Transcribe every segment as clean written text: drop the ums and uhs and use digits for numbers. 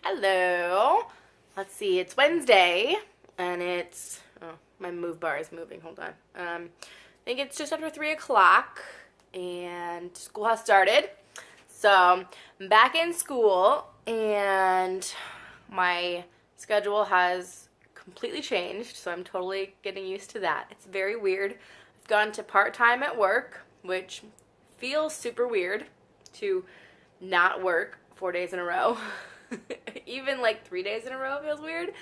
Hello. Let's see, it's Wednesday, and my move bar is moving. Hold on. I think it's just after 3 o'clock, and school has started. So I'm back in school, and my schedule has completely changed, so I'm totally getting used to that. It's very weird. I've gone to part-time at work, which feels super weird to not work 4 days in a row. Even like 3 days in a row feels weird.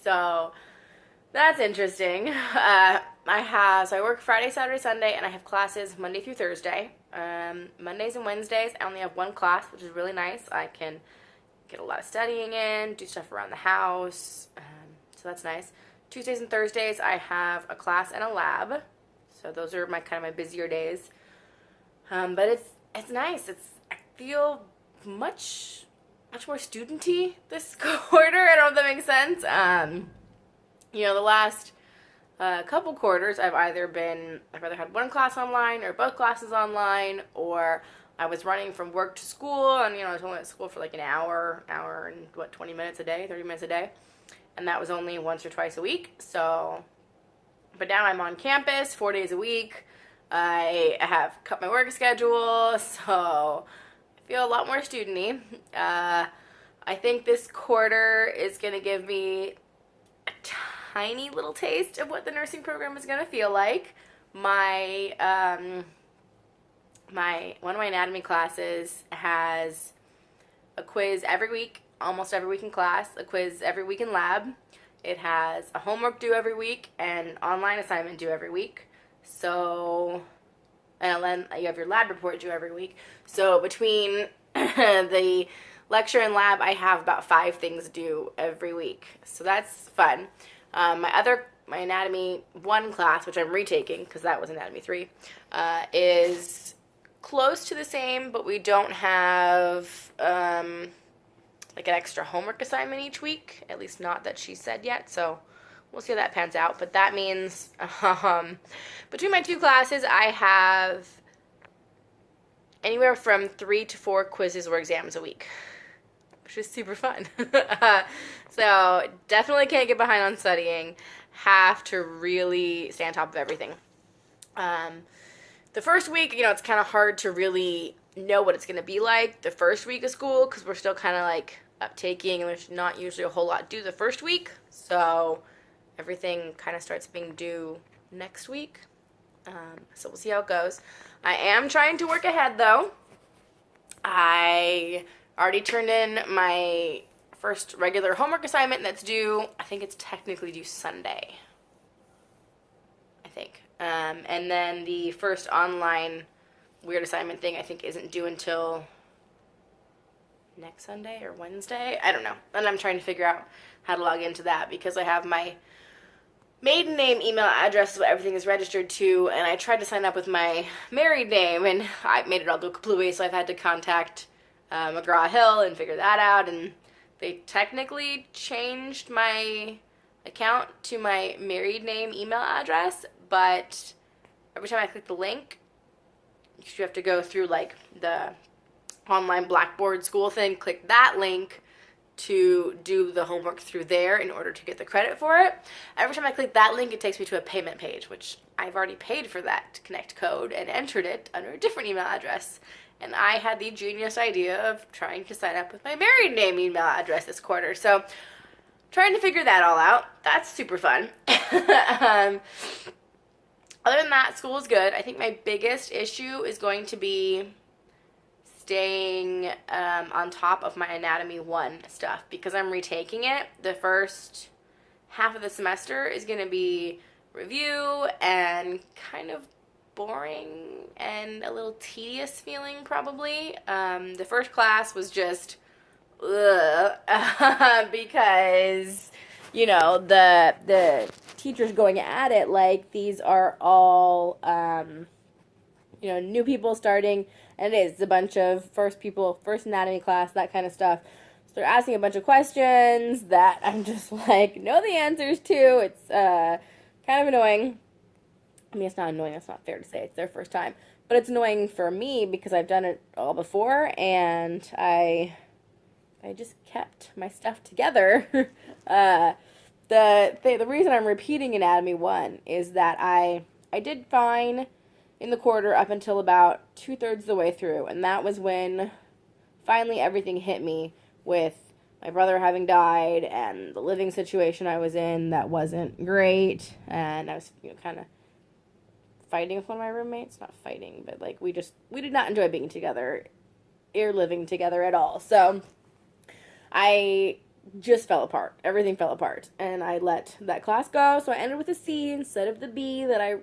So that's interesting. I work Friday, Saturday, Sunday, and I have classes Monday through Thursday. Mondays and Wednesdays, I only have one class, which is really nice. I can get a lot of studying in, do stuff around the house, so that's nice. Tuesdays and Thursdays, I have a class and a lab, so those are my busier days. But it's nice. I feel much more studenty this quarter. I don't know if that makes sense. The last couple quarters, I've either had one class online or both classes online, or I was running from work to school, and I was only at school for like an hour and 20 minutes a day, 30 minutes a day, and that was only once or twice a week. So, but now I'm on campus 4 days a week. I have cut my work schedule, so I feel a lot more studenty. I think this quarter is going to give me a tiny little taste of what the nursing program is going to feel like. My one of my anatomy classes has a quiz every week, almost every week in class, a quiz every week in lab. It has a homework due every week and an online assignment due every week. So, and then you have your lab report due every week. So between the lecture and lab, I have about 5 things due every week. So that's fun. My anatomy 1 class, which I'm retaking because that was anatomy 3, is close to the same, but we don't have like an extra homework assignment each week, at least not that she said yet. So we'll see how that pans out. But that means between my 2 classes, I have anywhere from 3 to 4 quizzes or exams a week, which is super fun. So definitely can't get behind on studying. Have to really stay on top of everything. The first week, it's kind of hard to really know what it's going to be like the first week of school because we're still kind of like uptaking, and there's not usually a whole lot due the first week. So everything kind of starts being due next week. So we'll see how it goes. I am trying to work ahead, though. I already turned in my first regular homework assignment that's due. I think it's technically due Sunday. I think. And then the first online weird assignment thing I think isn't due until next Sunday or Wednesday. I don't know. And I'm trying to figure out how to log into that because I have my maiden name email address is what everything is registered to, and I tried to sign up with my married name, and I made it all go kaplooey, so I've had to contact McGraw-Hill and figure that out, and they technically changed my account to my married name email address, but every time I click the link, you have to go through like the online Blackboard school thing, click that link to do the homework through there in order to get the credit for it. Every time I click that link, it takes me to a payment page, which I've already paid for that Connect code and entered it under a different email address. And I had the genius idea of trying to sign up with my married name email address this quarter. So trying to figure that all out. That's super fun. Other than that, school is good. I think my biggest issue is going to be staying on top of my Anatomy 1 stuff because I'm retaking it. The first half of the semester is going to be review and kind of boring and a little tedious feeling probably. The first class was just because the teachers going at it like these are all new people starting, and it is a bunch of first anatomy class, that kind of stuff. So they're asking a bunch of questions that I'm just like, know the answers to. It's kind of annoying. I mean, it's not annoying. It's not fair to say. It's their first time. But it's annoying for me because I've done it all before, and I I just kept my stuff together. The reason I'm repeating Anatomy 1 is that I did fine in the quarter up until about 2/3 of the way through, and that was when finally everything hit me with my brother having died and the living situation I was in that wasn't great, and I was kind of fighting with one of my roommates. Not fighting, but like we did not enjoy being together or living together at all. So I just fell apart. Everything fell apart, and I let that class go. So I ended with a C instead of the B that I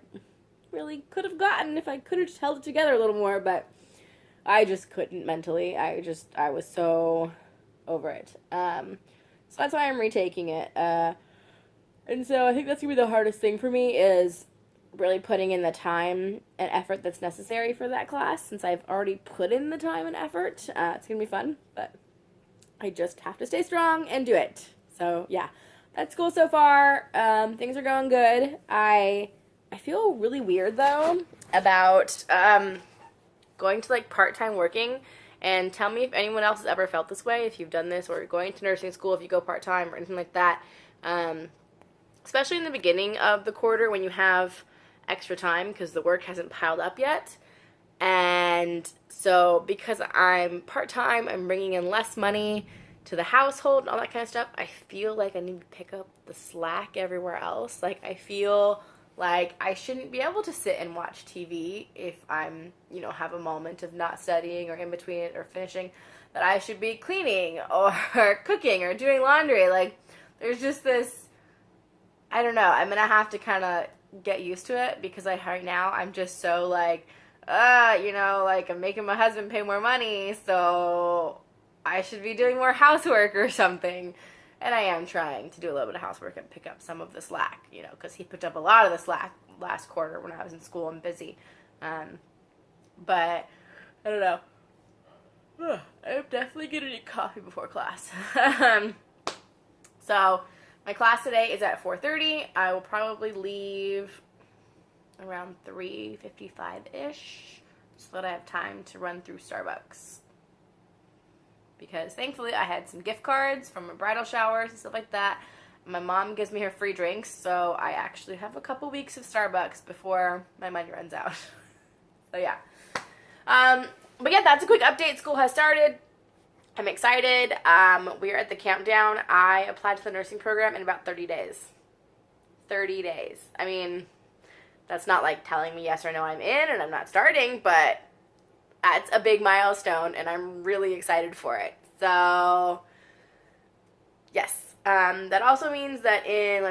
really could have gotten if I could have just held it together a little more, but I just couldn't mentally. I was so over it. So that's why I'm retaking it. And so I think that's going to be the hardest thing for me is really putting in the time and effort that's necessary for that class, since I've already put in the time and effort. It's going to be fun, but I just have to stay strong and do it. So, yeah. That's cool so far. Things are going good. I feel really weird, though, about going to, like, part-time working. And tell me if anyone else has ever felt this way, if you've done this, or going to nursing school if you go part-time or anything like that. Especially in the beginning of the quarter when you have extra time because the work hasn't piled up yet. And so because I'm part-time, I'm bringing in less money to the household and all that kind of stuff, I feel like I need to pick up the slack everywhere else. Like, I feel like I shouldn't be able to sit and watch TV if I'm, have a moment of not studying or in between it or finishing, that I should be cleaning or cooking or doing laundry. Like, there's just this, I don't know, I'm going to have to kind of get used to it because right now I'm just so like, I'm making my husband pay more money, so I should be doing more housework or something. And I am trying to do a little bit of housework and pick up some of the slack, because he picked up a lot of the slack last quarter when I was in school and busy. But I don't know. I'm definitely going to need coffee before class. So my class today is at 4:30. I will probably leave around 3:55-ish so that I have time to run through Starbucks. Because thankfully I had some gift cards from my bridal showers and stuff like that. My mom gives me her free drinks, so I actually have a couple weeks of Starbucks before my money runs out. So yeah. But yeah, that's a quick update. School has started. I'm excited. We are at the countdown. I applied to the nursing program in about 30 days. 30 days. I mean, that's not like telling me yes or no I'm in and I'm not starting, but it's a big milestone, and I'm really excited for it. So, yes. That also means that in,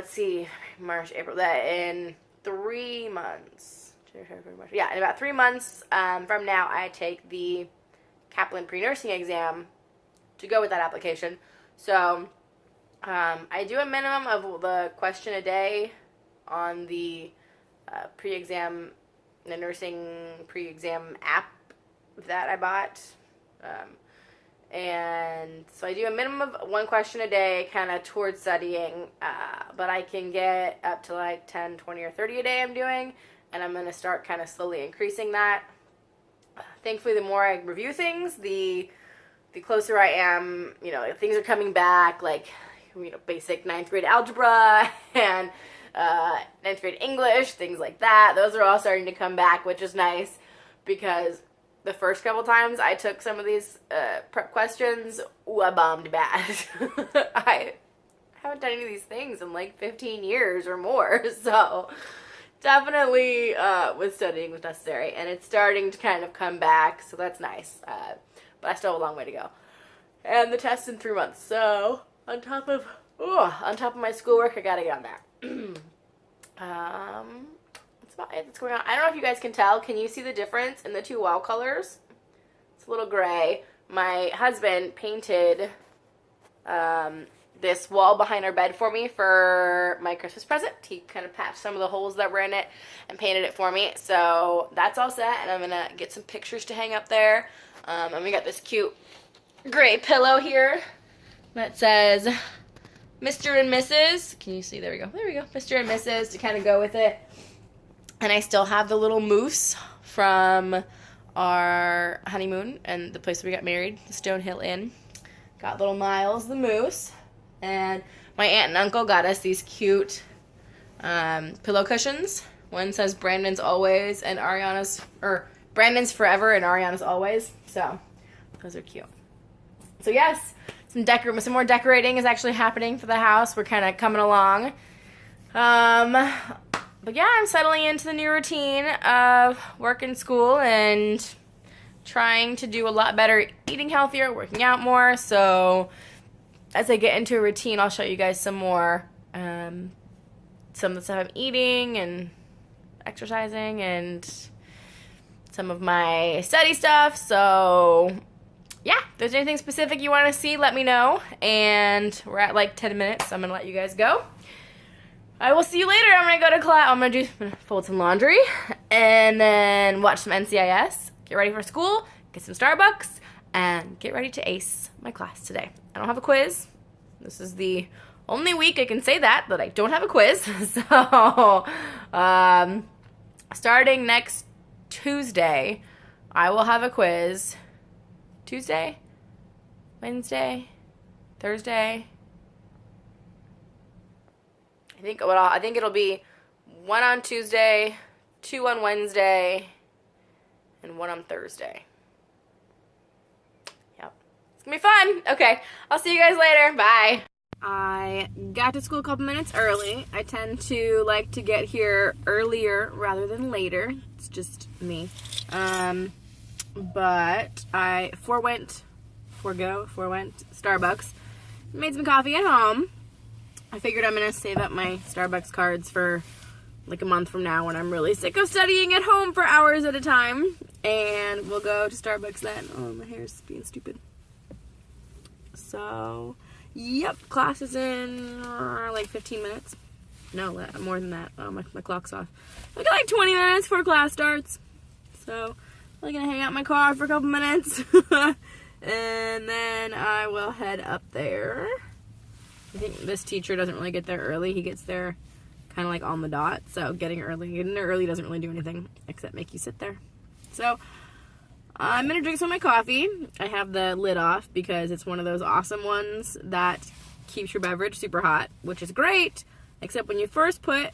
March, April, that in 3 months, in about 3 months from now, I take the Kaplan pre-nursing exam to go with that application. So, I do a minimum of the question a day on the pre-exam, the nursing pre-exam app that I bought, and so I do a minimum of 1 question a day kind of towards studying, but I can get up to like 10, 20, or 30 a day I'm doing, and I'm going to start kind of slowly increasing that. Thankfully, the more I review things, the closer I am, things are coming back, like, basic 9th grade algebra and 9th grade English, things like that. Those are all starting to come back, which is nice because the first couple times I took some of these prep questions, I bombed bad. I haven't done any of these things in like 15 years or more, so definitely with studying was necessary, and it's starting to kind of come back, so that's nice. But I still have a long way to go. And the test's in 3 months, so on top of my schoolwork, I gotta get on that. That's about it that's going on. I don't know if you guys can tell. Can you see the difference in the 2 wall colors? It's a little gray. My husband painted this wall behind our bed for me for my Christmas present. He kind of patched some of the holes that were in it and painted it for me. So that's all set, and I'm going to get some pictures to hang up there. And we got this cute gray pillow here that says Mr. and Mrs. Can you see? There we go. There we go. Mr. and Mrs. to kind of go with it. And I still have the little moose from our honeymoon and the place where we got married, the Stonehill Inn. Got little Miles the moose. And my aunt and uncle got us these cute pillow cushions. One says Brandon's Always and Brandon's Forever and Ariana's Always. So those are cute. So yes, some more decorating is actually happening for the house. We're kind of coming along. But yeah, I'm settling into the new routine of work and school and trying to do a lot better, eating healthier, working out more. So as I get into a routine, I'll show you guys some more, some of the stuff I'm eating and exercising and some of my study stuff. So yeah, if there's anything specific you want to see, let me know. And we're at like 10 minutes, so I'm going to let you guys go. I will see you later. I'm going to go to class. I'm going to fold some laundry and then watch some NCIS, get ready for school, get some Starbucks, and get ready to ace my class today. I don't have a quiz. This is the only week I can say that I don't have a quiz. So, starting next Tuesday, I will have a quiz. Tuesday, Wednesday, Thursday. I think it'll be 1 on Tuesday, 2 on Wednesday, and 1 on Thursday. Yep. It's gonna be fun. Okay, I'll see you guys later. Bye. I got to school a couple minutes early. I tend to like to get here earlier rather than later. It's just me. But I forewent Starbucks. Made some coffee at home. I figured I'm going to save up my Starbucks cards for like a month from now when I'm really sick of studying at home for hours at a time. And we'll go to Starbucks then. Oh, my hair's being stupid. So, yep, class is in like 15 minutes. No, more than that. Oh, my clock's off. I got like 20 minutes before class starts. So, I'm going to hang out in my car for a couple minutes. And then I will head up there. I think this teacher doesn't really get there early. He gets there kind of like on the dot. So getting there early doesn't really do anything except make you sit there. So I'm going to drink some of my coffee. I have the lid off because it's one of those awesome ones that keeps your beverage super hot, which is great. Except when you first put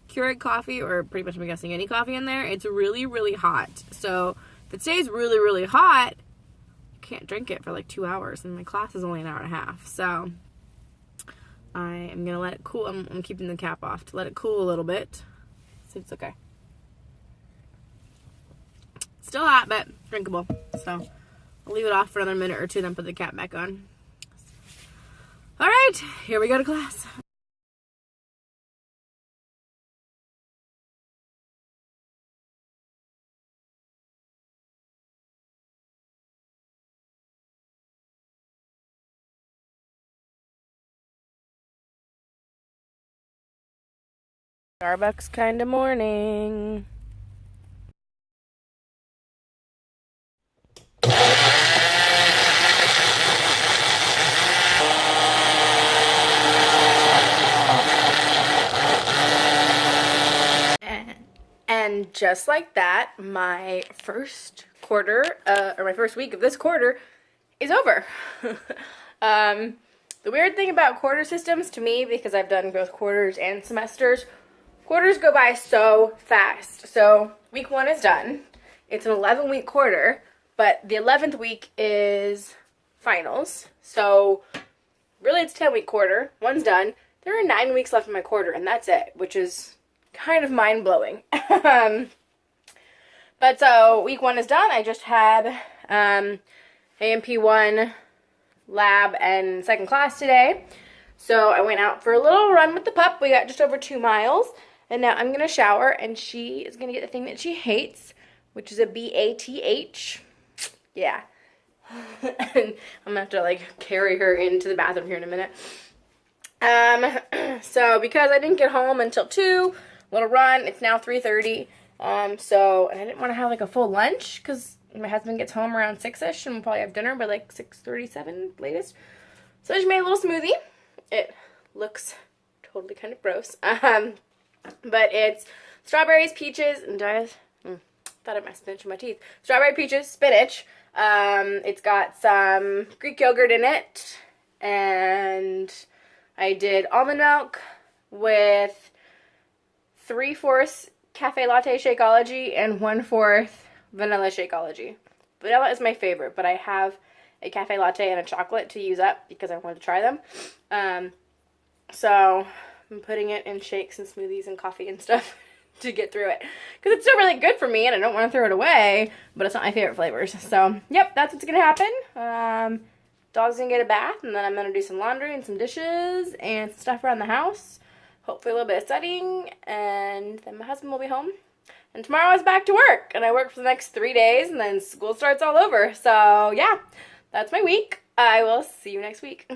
Keurig coffee, or pretty much I'm guessing any coffee in there, it's really, really hot. So if it stays really, really hot, you can't drink it for like 2 hours. And my class is only an hour and a half. So I am going to let it cool. I'm keeping the cap off to let it cool a little bit. See if it's okay. Still hot, but drinkable. So I'll leave it off for another minute or two, then put the cap back on. All right, here we go to class. Starbucks kind of morning. And just like that, my first quarter, or my first week of this quarter is over. The weird thing about quarter systems to me, because I've done both quarters and semesters, quarters go by so fast. So week 1 is done. It's an 11-week quarter, but the 11th week is finals. So really it's a 10-week quarter. 1's done. There are 9 weeks left in my quarter, and that's it, which is kind of mind-blowing. But so week 1 is done. I just had AMP1 lab and second class today. So I went out for a little run with the pup. We got just over 2 miles. And now I'm going to shower, and she is going to get the thing that she hates, which is a BATH. Yeah. And I'm going to have to, like, carry her into the bathroom here in a minute. So because I didn't get home until 2, little run, it's now 3:30. So, and I didn't want to have, like, a full lunch, because my husband gets home around 6-ish, and we'll probably have dinner by, like, 6:37 latest. So I just made a little smoothie. It looks totally kind of gross. But it's strawberries, peaches, and thought I might spinach in my teeth. Strawberry, peaches, spinach, It's got some Greek yogurt in it, and I did almond milk with 3/4 cafe latte Shakeology and 1/4 vanilla Shakeology. Vanilla is my favorite, but I have a cafe latte and a chocolate to use up because I wanted to try them. So I'm putting it in shakes and smoothies and coffee and stuff to get through it. Because it's still really good for me and I don't want to throw it away, but it's not my favorite flavors. So, yep, that's what's going to happen. Dog's going to get a bath, and then I'm going to do some laundry and some dishes and some stuff around the house. Hopefully a little bit of studying, and then my husband will be home. And tomorrow is back to work, and I work for the next 3 days, and then school starts all over. So, yeah, that's my week. I will see you next week.